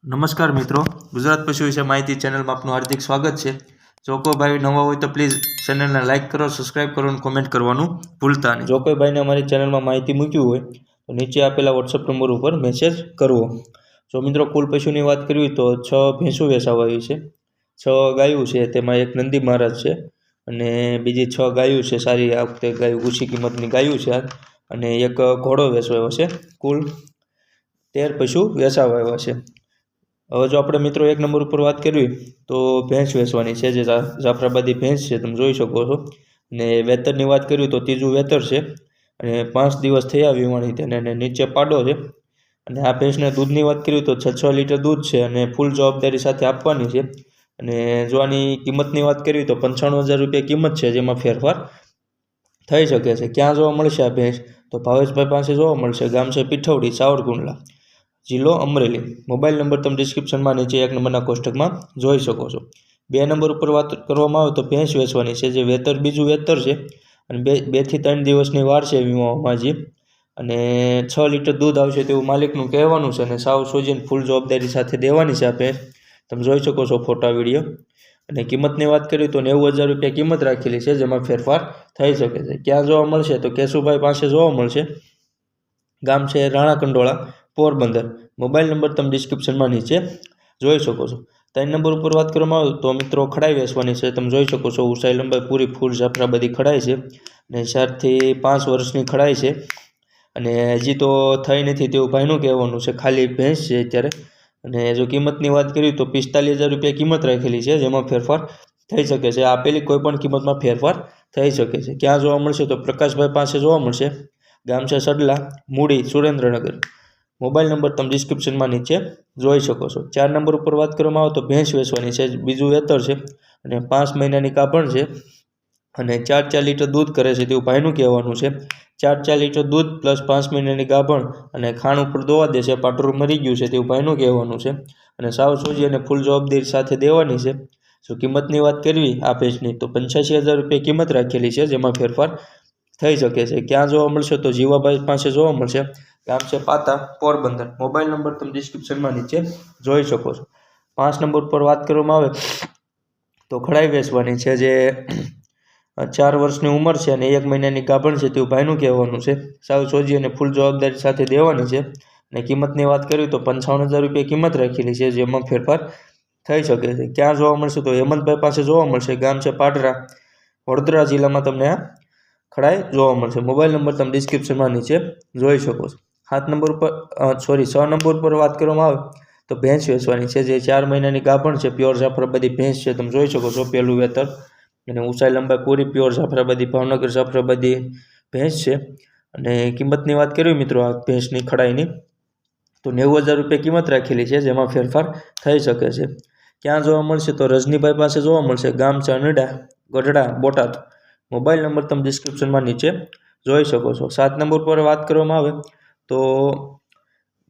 નમસ્કાર મિત્રો, ગુજરાત પશુ વિશે માહિતી ચેનલમાં આપનું હાર્દિક સ્વાગત છે. જો કોઈ ભાઈ નવા હોય તો પ્લીઝ ચેનલને લાઇક કરો, સબસ્ક્રાઇબ કરો અને કોમેન્ટ કરવાનું ભૂલતા નહીં. જો કોઈ ભાઈને અમારી ચેનલમાં માહિતી મૂકી હોય તો નીચે આપેલા વોટ્સઅપ નંબર ઉપર મેસેજ કરવો. જો મિત્રો કુલ પશુની વાત કરવી તો 6 ભેંસું વેચાવાવી છે, 6 ગાયું છે, તેમાં એક નંદી મહારાજ છે અને બીજી 6 ગાયું છે. સારી આ વખતે ગાયું ઊંચી કિંમતની ગાયું છે અને એક ઘોડો વેચવાયો છે. કુલ 13 પશુ વેચાવાયા છે. હવે જો આપણે મિત્રો 1 નંબર ઉપર વાત કરવી તો ભેંસ વેચવાની છે, જે જાફરાબાદી ભેંસ છે, તમે જોઈ શકો છો. અને વેતરની વાત કરવી તો ત્રીજું વેતર છે અને 5 દિવસ થયા વીવાણી તેને, અને નીચે પાડો છે. અને આ ભેંસને દૂધની વાત કરવી તો 6 લીટર દૂધ છે અને ફૂલ જવાબદારી સાથે આપવાની છે. અને જો આની કિંમતની વાત કરવી તો 95,000 રૂપિયા કિંમત છે, જેમાં ફેરફાર થઈ શકે છે. ક્યાં જોવા મળશે આ ભેંસ? તો ભાવેશભાઈ પાસે જોવા મળશે. ગામ છે પીઠવડી, સાવરકુંડલા, જિલ્લો અમરેલી. મોબાઈલ નંબર તમે ડિસ્ક્રિપ્શનમાં નીચે 1 નંબરના કોષ્ટકમાં જોઈ શકો છો. 2 નંબર ઉપર વાત કરવામાં આવે તો ભેંસ વેચવાની છે, જે વેતર બીજું વેતર છે અને 2 થી 3 દિવસની વાર છે વીમામાં હજી. અને 6 લીટર દૂધ આવશે તેવું માલિકનું કહેવાનું છે અને સાવ સોજીને ફૂલ જવાબદારી સાથે દેવાની છે આ ભેંસ. તમે જોઈ શકો છો ફોટા વિડીયો. અને કિંમતની વાત કરીએ તો 90,000 રૂપિયા કિંમત રાખેલી છે, જેમાં ફેરફાર થઈ શકે છે. ક્યાં જોવા મળશે તો કેશુભાઈ પાસે જોવા મળશે. ગામ છે રાણા કંડોળા, પોરબંદર. મોબાઈલ નંબર તમે ડિસ્ક્રિપ્શનમાં નીચે જોઈ શકો છો. 3 નંબર ઉપર વાત કરવામાં આવે તો મિત્રો ખડાઈ વેચવાની છે. તમે જોઈ શકો છો ઊંચાઈ લંબાઈ પૂરી ફૂલ જાફરાબાદી ખડાઈ છે અને 4 થી 5 વર્ષની ખડાઈ છે. અને હજી તો થઈ નથી તેવું ભાઈનું કહેવાનું છે. ખાલી ભેંસ છે અત્યારે. અને જો કિંમતની વાત કરીએ તો 45,000 રૂપિયા કિંમત રાખેલી છે, જેમાં ફેરફાર થઈ શકે છે. આપેલી કોઈ પણ કિંમતમાં ફેરફાર થઈ શકે છે. ક્યાં જોવા મળશે તો પ્રકાશભાઈ પાસે જોવા મળશે. ગામ છે સડલા, મૂડી, સુરેન્દ્રનગર. મોબાઈલ નંબર તમે ડિસ્ક્રિપ્શનમાં નીચે જોઈ શકો છો. 4 નંબર ઉપર વાત કરવામાં આવે તો ભેંસ વેચવાની છે, બીજું વેતર છે અને 5 મહિનાની ગાભણ છે અને 4 લીટર દૂધ કરે છે તેવું ભાઈનું કહેવાનું છે. 4 લીટર દૂધ પ્લસ 5 મહિનાની ગાભણ અને ખાણ ઉપર દોવા દેશે, પાટરું મરી ગયું છે તેવું ભાઈનું કહેવાનું છે. અને સાવ સોજી અને ફૂલ જવાબદારી સાથે દેવાની છે. જો કિંમતની વાત કરવી આ ભેંસની તો 85,000 રૂપિયા કિંમત રાખેલી છે, જેમાં ફેરફાર થઈ શકે છે. ક્યાં જોવા મળશે તો જીવાભાઈ પાસે જોવા મળશે. ગામ છે પાતા, પોરબંદર. મોબાઈલ નંબર તમે ડિસ્ક્રિપ્શનમાં નીચે જોઈ શકો છો. 5 નંબર પર વાત કરવામાં આવે તો ખડાઈ વેચવાની છે, જે 4 વર્ષની ઉંમર છે અને 1 મહિનાની ગાભણ છે તેવું ભાઈનું કહેવાનું છે. સાવ સોજી અને ફૂલ જવાબદારી સાથે દેવાની છે. અને કિંમતની વાત કરીએ તો 55,000 રૂપિયા કિંમત રાખેલી છે, જેમાં ફેરફાર થઈ શકે છે. ક્યાં જોવા મળશે તો હેમંતભાઈ પાસે જોવા મળશે. ગામ છે પાટરા, વડોદરા જિલ્લામાં તમને આ ખડાઈ જોવા મળશે. મોબાઈલ નંબર તમે ડિસ્ક્રિપ્શનમાં નીચે જોઈ શકો છો. 6 નંબર ઉપર વાત કરવામાં આવે તો ભેંસ વેચવાની છે, જે 4 મહિનાની ગાભણ છે, પ્યોર જાફરાબાદી ભેંસ છે. તમે જોઈ શકો છો પહેલું વેતર અને ઊંચાઈ લંબાઈ પૂરી પ્યોર જાફરાબાદી, ભાવનગર જાફરાબાદી ભેંસ છે. અને કિંમતની વાત કરવી મિત્રો આ ભેંસની ખડાઈની તો 90,000 રૂપિયા કિંમત રાખેલી છે, જેમાં ફેરફાર થઈ શકે છે. ક્યાં જોવા મળશે તો રજનીભાઈ પાસે જોવા મળશે. ગામ છે અનડા, ગઢડા, બોટાદ. મોબાઈલ નંબર તમે ડિસ્ક્રિપ્શનમાં નીચે જોઈ શકો છો. 7 નંબર પર વાત કરવામાં આવે તો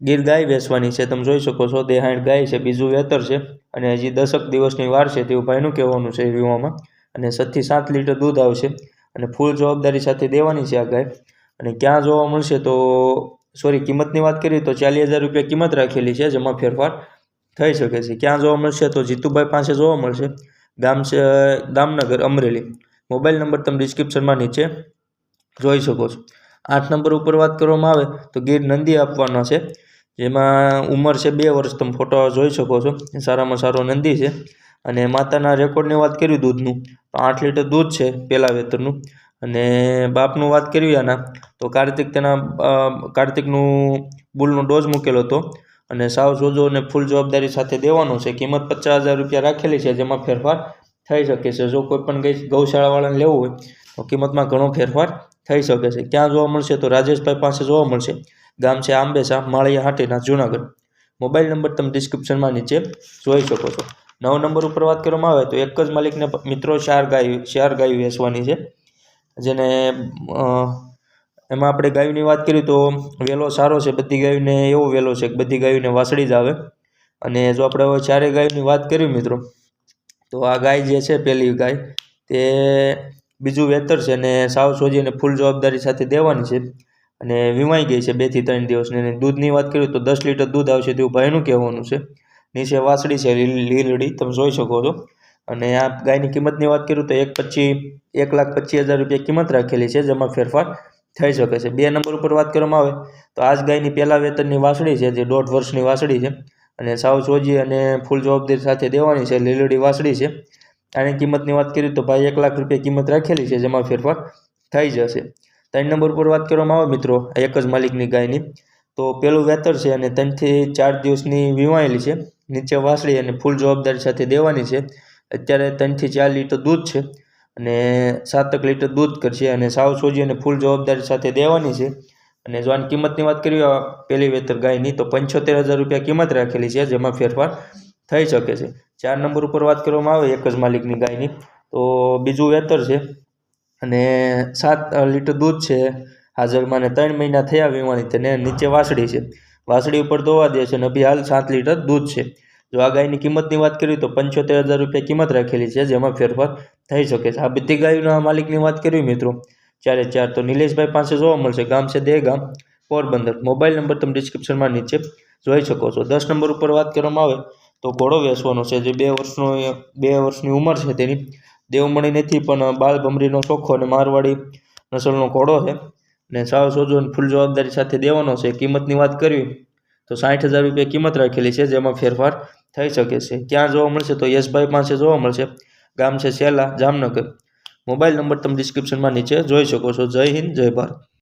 ગીર ગાય વેચવાની છે. તમે જોઈ શકો છો દેહાણ ગાય છે, બીજું વેતર છે અને હજી 10 દિવસની વાર છે તેવું ભાઈનું કહેવાનું છે વીમામાં. અને 6 થી 7 લીટર દૂધ આવશે અને ફૂલ જવાબદારી સાથે દેવાની છે આ ગાય. અને ક્યાં જોવા મળશે તો કિંમતની વાત કરીએ તો 40,000 રૂપિયા કિંમત રાખેલી છે, જેમાં ફેરફાર થઈ શકે છે. ક્યાં જોવા મળશે તો જીતુભાઈ પાસે જોવા મળશે. ગામ છે દામનગર, અમરેલી. મોબાઈલ નંબર તમે ડિસ્ક્રિપ્શનમાં નીચે જોઈ શકો છો. 8 નંબર ઉપર વાત કરવામાં આવે તો ગીર નંદી આપવાના છે, જેમાં ઉંમર છે 2 વર્ષ. તમે ફોટો જોઈ શકો છો. સારામાં સારો નંદી છે. અને માતાના રેકોર્ડની વાત કરવી દૂધનું તો 8 લીટર દૂધ છે પહેલાં વેતરનું. અને બાપનું વાત કરવી આના તો કાર્તિકનું બુલનો ડોઝ મૂકેલો હતો અને સાવ સોજો અને ફૂલ જવાબદારી સાથે દેવાનો છે. કિંમત 50,000 રૂપિયા રાખેલી છે, જેમાં ફેરફાર થઈ શકે છે. જો કોઈ પણ ગૌશાળાવાળાને લેવું હોય તો કિંમતમાં ઘણો ફેરફાર થઈ શકે છે. ક્યાં જોવા મળશે તો રાજેશભાઈ પાસે જોવા મળશે. ગામ છે આંબેસા, માળિયા હાટીના, જૂનાગઢ. મોબાઈલ નંબર તમે ડિસ્ક્રિપ્શનમાં નીચે જોઈ શકો છો. 9 નંબર ઉપર વાત કરવામાં આવે તો એક જ માલિકને મિત્રો 4 ગાયો વેચવાની છે, જેને એમાં આપણે ગાયોની વાત કરીએ તો વેલો સારો છે. બધી ગાયોને એવો વેલો છે કે બધી ગાયોને વાસળી જ આવે. અને જો આપણે હવે 4 ગાયોની વાત કરીએ મિત્રો તો આ ગાય જે છે પહેલી ગાય તે બીજું વેતર છે અને સાવ સોજી અને ફૂલ જવાબદારી સાથે દેવાની છે. અને વીમાઈ ગઈ છે 2 થી 3 દિવસની. અને દૂધની વાત કરીએ તો 10 લીટર દૂધ આવશે તેવું ભાઈનું કહેવાનું છે. નીચે વાસળી છે લીલડી તમે જોઈ શકો છો. અને આ ગાયની કિંમતની વાત કરું તો 1,25,000 રૂપિયા કિંમત રાખેલી છે, જેમાં ફેરફાર થઈ શકે છે. 2 નંબર ઉપર વાત કરવામાં આવે તો આ જ ગાયની પહેલા વેતનની વાસળી છે, જે 1.5 વર્ષની વાસળી છે અને સાવ સોજી અને ફૂલ જવાબદારી સાથે દેવાની છે, લીલડી વાસળી છે. આની કિંમતની વાત કરીએ તો ભાઈ 1 લાખ રૂપિયા કિંમત રાખેલી છે, જેમાં ફેરફાર થઈ જશે. 3 નંબર ઉપર વાત કરવામાં આવે મિત્રો એક જ માલિકની ગાયની, તો પેલું વેતર છે અને 3 થી 4 દિવસની વીવાયેલી છે, નીચે વાસળી અને ફૂલ જવાબદારી સાથે દેવાની છે. અત્યારે 3 થી 4 લીટર દૂધ છે અને 7 લીટર દૂધ કરશે અને સાવ સોજી અને ફૂલ જવાબદારી સાથે દેવાની છે. અને જો આની કિંમતની વાત કરીએ પહેલી વેતર ગાયની તો 75,000 રૂપિયા કિંમત રાખેલી છે, જેમાં ફેરફાર થઈ શકે છે. 4 નંબર ઉપર વાત કરવામાં આવે એક જ માલિકની ગાયની, તો બીજું વેતર છે અને 7 લીટર દૂધ છે હાજરમાં, અને 3 મહિના થયા વીવાણી તેને, નીચે વાસળી છે, વાસળી ઉપર દોવા દે છે અને અભી હાલ 7 લીટર દૂધ છે. જો આ ગાયની કિંમતની વાત કરીએ તો 75,000 રૂપિયા કિંમત રાખેલી છે, જેમાં ફેરફાર થઈ શકે છે. આ બધી ગાયોના માલિકની વાત કરીએ મિત્રો 4 તો નિલેશભાઈ પાસે જોવા મળશે. ગામ છે દહેગામ, પોરબંદર. મોબાઈલ નંબર તમે ડિસ્ક્રિપ્શનમાં નીચે જોઈ શકો છો. 10 નંબર ઉપર વાત કરવામાં આવે તો ઘોડો વેચવાનો છે, જે 2 વર્ષની ઉંમર છે તેની. દેવમણી નથી પણ બાલભમરીનો ચોખ્ખો અને મારવાડી નસલનો ઘોડો છે અને સાવ સોજો અને ફૂલ જવાબદારી સાથે દેવાનો છે. કિંમતની વાત કરવી તો 60,000 રૂપિયા કિંમત રાખેલી છે, જેમાં ફેરફાર થઈ શકે છે. ક્યાં જોવા મળશે તો યશભાઈ પાસે જોવા મળશે. ગામ છે સેલા, જામનગર. મોબાઈલ નંબર તમે ડિસ્ક્રિપ્શનમાં નીચે જોઈ શકો છો. જય હિન્દ, જય ભારત.